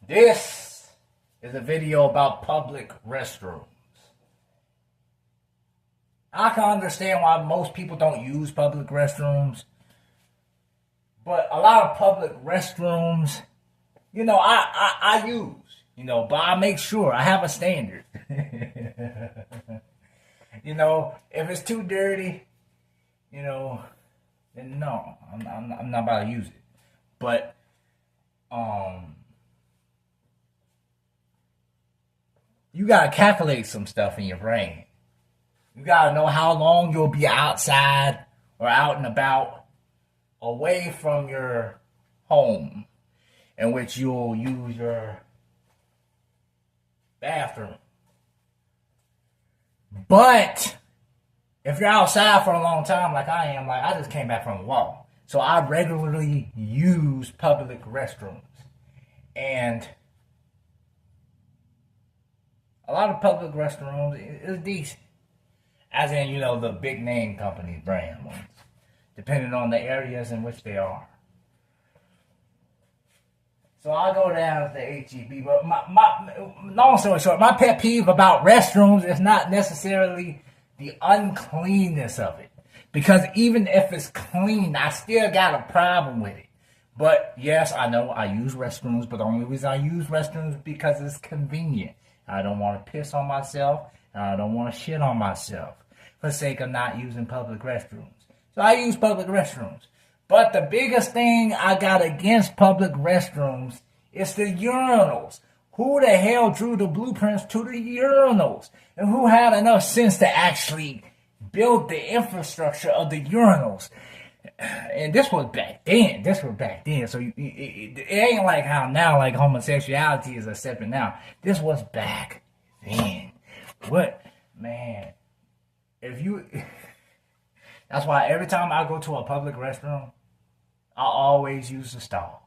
This is a video about public restrooms. I can understand why most people don't use public restrooms, but a lot of public restrooms, I use, but I make sure I have a standard. If it's too dirty, then no, I'm not about to use it. But you gotta calculate some stuff in your brain. You gotta know how long you'll be outside or out and about, away from your home, in which you'll use your bathroom. But if you're outside for a long time, like I am, like I just came back from a walk, so I regularly use public restrooms, and a lot of public restrooms is decent. As in, the big name companies, brand ones, depending on the areas in which they are. So I'll go down to the HEB. But my long story short, my pet peeve about restrooms is not necessarily the uncleanness of it. Because even if it's clean, I still got a problem with it. But yes, I know I use restrooms, but the only reason I use restrooms is because it's convenient. I don't want to piss on myself, and I don't want to shit on myself for the sake of not using public restrooms. So I use public restrooms. But the biggest thing I got against public restrooms is the urinals. Who the hell drew the blueprints to the urinals? And who had enough sense to actually build the infrastructure of the urinals? And this was back then. So it ain't like how now, like homosexuality is accepted now. This was back then. What? Man. That's why every time I go to a public restroom, I always use the stalls.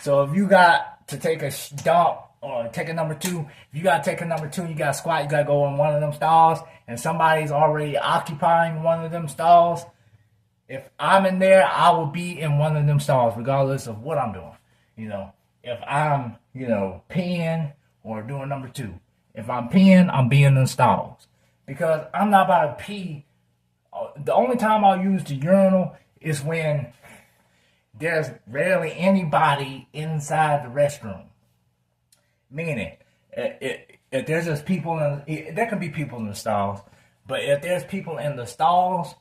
So if you got to take a dump or take a number two, if you got to take a number two, you got to squat, you got to go in one of them stalls, and somebody's already occupying one of them stalls, if I'm in there, I will be in one of them stalls regardless of what I'm doing. If I'm, peeing or doing number two. If I'm peeing, I'm being in the stalls. Because I'm not about to pee. The only time I'll use the urinal is when there's rarely anybody inside the restroom. Meaning, if there's just people, there can be people in the stalls, but if there's people in the stalls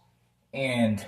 and